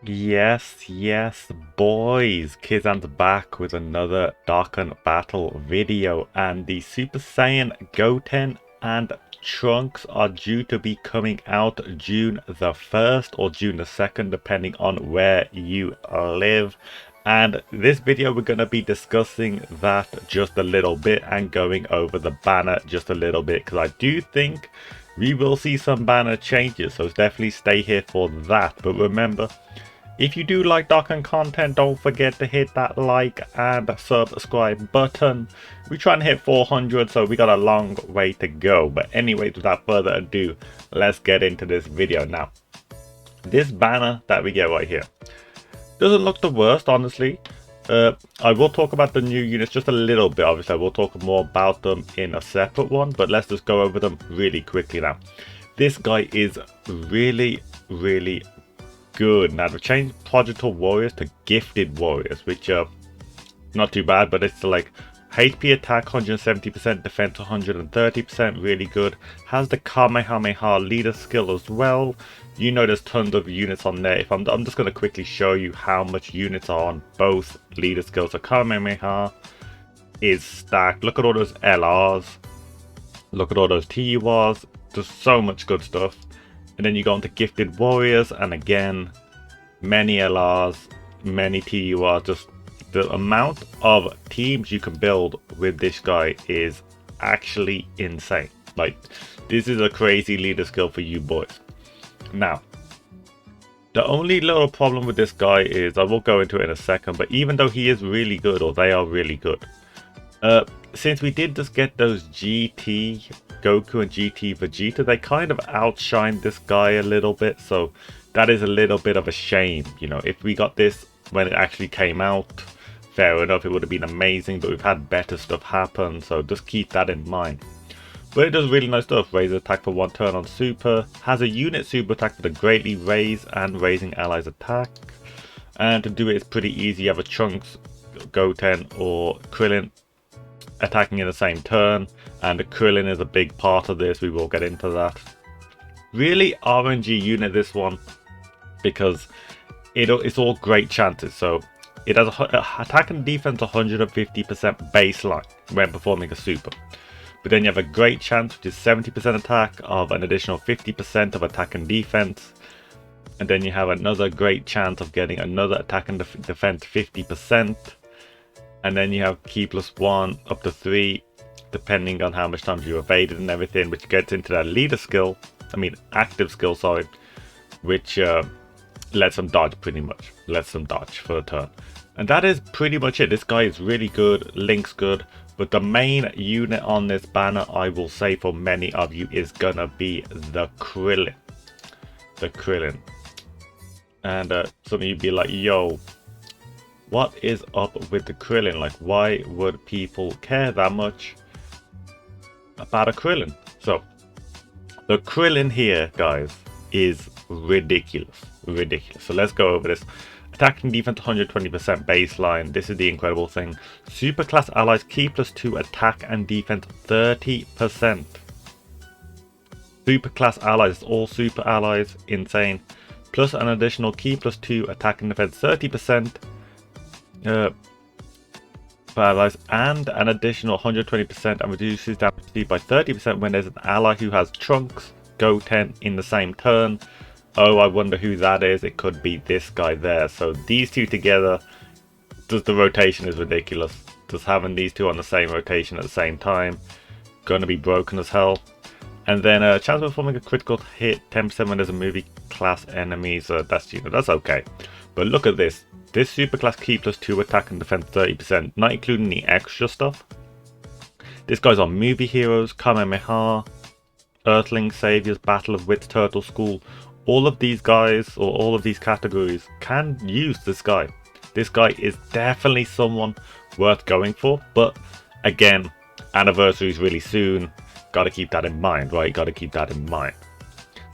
Yes, boys. Kizan's back with another Dokkan battle video, and the Super Saiyan Goten and Trunks are due to be coming out June the 1st or June the 2nd, depending on where you live. And this video, we're going to be discussing that just a little bit and going over the banner just a little bit, because I do think we will see some banner changes, so definitely stay here for that. But remember, if you do like Dokkan content, don't forget to hit that like and subscribe button. We're trying to hit 400, so we got a long way to go. But anyways, without further ado, let's get into this video now. This banner that we get right here doesn't look the worst, honestly. I will talk about the new units just a little bit. Obviously, I will talk more about them in a separate one, but let's just go over them really quickly now. This guy is really good. Now they've changed Prodigal Warriors to Gifted Warriors, which are not too bad, but it's like HP attack 170%, defense 130%, really good. Has the Kamehameha leader skill as well. You know there's tons of units on there. If I'm just going to quickly show you how much units are on both leader skills. So Kamehameha is stacked. Look at all those LRs. Look at all those TURs. There's so much good stuff. And then you go into Gifted Warriors, and again, many LRs, many TURs. Just the amount of teams you can build with this guy is actually insane. Like, this is a crazy leader skill for you boys. Now, the only little problem with this guy is, I will go into it in a second, but even though he is really good, or they are really good, since we did just get those GT Goku and GT Vegeta, they kind of outshined this guy a little bit, so that is a little bit of a shame. You know, if we got this when it actually came out, fair enough, it would have been amazing, but we've had better stuff happen, so just keep that in mind. But it does really nice stuff. Raises attack for 1 turn on super, has a unit super attack that greatly raise and raising allies attack, and to do it, it's pretty easy. You have a Trunks, Goten or Krillin attacking in the same turn, and the Krillin is a big part of this. We will get into that. Really RNG unit, this one, because it's all great chances. So it has a attack and defense 150% baseline when performing a super, but then you have a great chance, which is 70% attack of an additional 50% of attack and defense, and then you have another great chance of getting another attack and defense 50%. And then you have key +1 up to 3, depending on how much times you evaded and everything, which gets into that leader skill, active skill, sorry, which lets them dodge pretty much, lets them dodge for a turn. And that is pretty much it. This guy is really good, Link's good, but the main unit on this banner, I will say for many of you, is gonna be the Krillin. The Krillin. And some of you be like, yo, what is up with the Krillin? Like, why would people care that much about a Krillin? So, the Krillin here, guys, is ridiculous. Ridiculous. So let's go over this. Attack and defense 120% baseline. This is the incredible thing. Super class allies key +2 attack and defense 30%. Super class allies, all super allies, insane. Plus an additional key +2 attack and defense 30%. For allies, and an additional 120% and reduces damage by 30% when there's an ally who has Trunks, Goten in the same turn. Oh, I wonder who that is. It could be this guy there. So these two together, just the rotation is ridiculous. Just having these two on the same rotation at the same time, gonna be broken as hell. And then chance of performing a critical hit 10% when there's a movie class enemies. That's okay. But look at this. This super class key +2 attack and defense 30%, not including the extra stuff. This guy's on movie heroes, Kamehameha, Earthling Saviors, Battle of Wits, Turtle School. All of these guys, or all of these categories, can use this guy. This guy is definitely someone worth going for, but again, anniversary is really soon. Gotta keep that in mind, right? Gotta keep that in mind.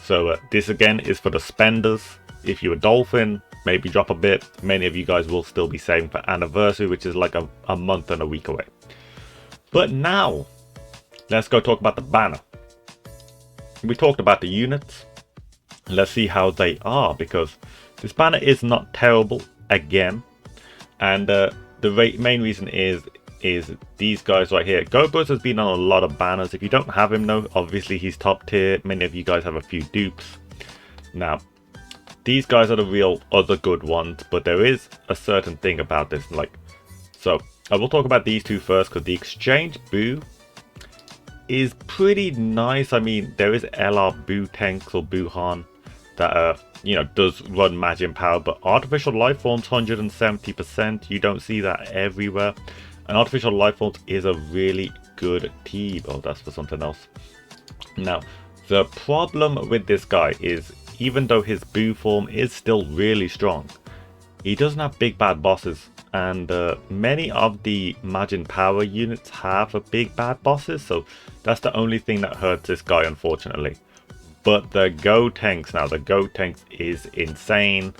So this again is for the spenders. If you're a Dolphin, maybe drop a bit. Many of you guys will still be saving for anniversary, which is like a month and a week away. But now, let's go talk about the banner. We talked about the units. Let's see how they are, because This banner is not terrible again, and the main reason is these guys right here. Gobros has been on a lot of banners. If you don't have him though, obviously he's top tier. Many of you guys have a few dupes. Now, these guys are the real other good ones, but there is a certain thing about this. So I will talk about these two first, because the exchange Boo is pretty nice. I mean, there is LR Boo Tanks or Buhan that you know, does run Majin power, but artificial life forms 170%. You don't see that everywhere. And artificial life forms is a really good team. Oh, that's for something else. Now, the problem with this guy is, even though his Boo form is still really strong, he doesn't have big bad bosses. And many of the Majin power units have a big bad bosses, so that's the only thing that hurts this guy, unfortunately. But the Gotenks, now the Gotenks is insane.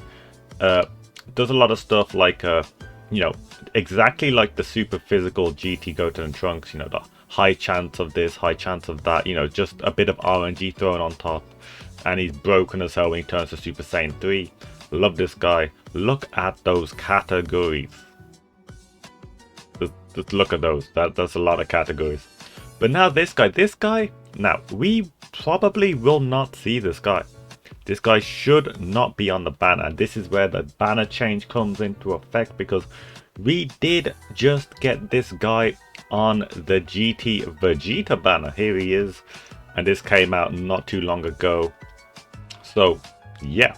Does a lot of stuff like you know, exactly like the super physical GT Goten and Trunks, you know, the high chance of this, high chance of that, you know, just a bit of RNG thrown on top. And he's broken as hell when he turns to Super Saiyan 3. Love this guy. Look at those categories. Just look at those. That's a lot of categories. But now this guy, now we probably will not see this guy. This guy should not be on the banner, and this is where the banner change comes into effect, because we did just get this guy on the GT Vegeta banner. Here he is, and this came out not too long ago. So yeah,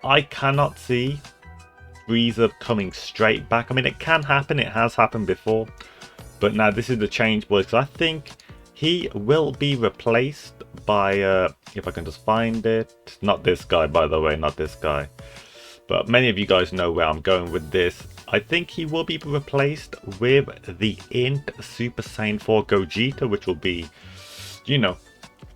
I cannot see Frieza coming straight back. I mean, it can happen, it has happened before, but now this is the change, boys, because I think he will be replaced by if I can just find it, not this guy, by the way, not this guy, but many of you guys know where I'm going with this. I think he will be replaced with the Int Super Saiyan 4 Gogeta, which will be, you know,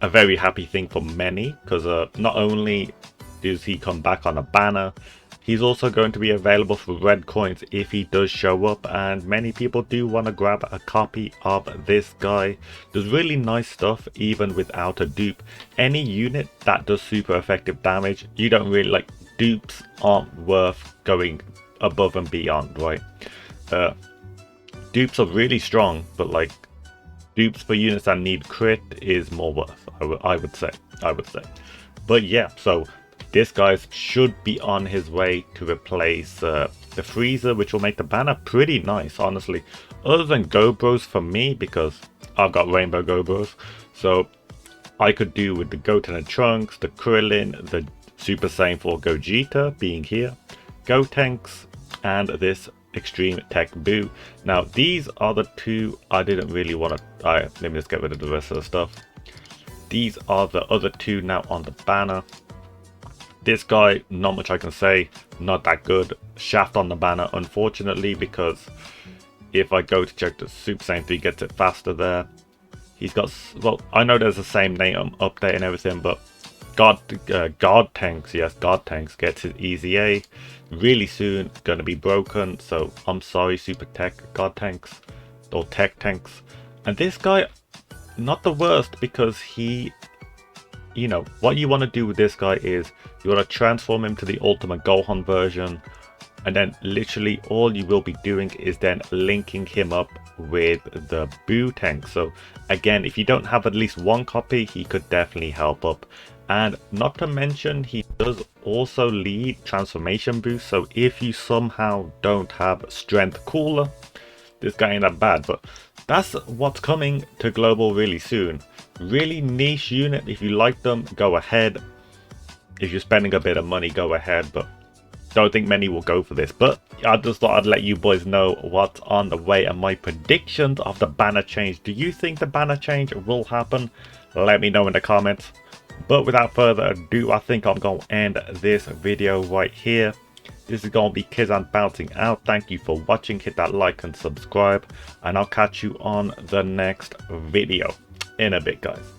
a very happy thing for many, because not only does he come back on a banner, he's also going to be available for red coins if he does show up, and many people do want to grab a copy of this guy. There's really nice stuff even without a dupe. Any unit that does super effective damage, you don't really like, dupes aren't worth going above and beyond, right? Dupes are really strong, but like dupes for units that need crit is more worth, I would say. But yeah, so this guy should be on his way to replace the Frieza, which will make the banner pretty nice, honestly. Other than Gobros for me, because I've got Rainbow Gobros, so I could do with the Goten and Trunks, the Krillin, the Super Saiyan 4 Gogeta being here, Gotenks, and this Extreme Tech Boo. Now these are the two I didn't really want to. Let me just get rid of the rest of the stuff. These are the other two now on the banner. This guy, not much I can say, not that good. Shaft on the banner, unfortunately, because if I go to check the Super Saiyan 3, gets it faster there. He's got, well, I know there's the same name update and everything, but God Tanks, yes, God Tanks gets his Easy A really soon, gonna be broken. So I'm sorry, Super Tech God Tanks or Tech Tanks. And this guy, not the worst, because he, you know, what you want to do with this guy is you want to transform him to the Ultimate Gohan version, and then literally all you will be doing is then linking him up with the Boo tank. So again, if you don't have at least one copy, he could definitely help up. And not to mention, he does also lead transformation boost, so if you somehow don't have strength cooler, this guy ain't that bad. But that's what's coming to global really soon. Really niche unit. If you like them, go ahead. If you're spending a bit of money, go ahead, but don't think many will go for this. But I just thought I'd let you boys know what's on the way and my predictions of the banner change. Do you think the banner change will happen? Let me know in the comments. But without further ado, I think I'm going to end this video right here. This is going to be Kizan bouncing out. Thank you for watching. Hit that like and subscribe, and I'll catch you on the next video in a bit, guys.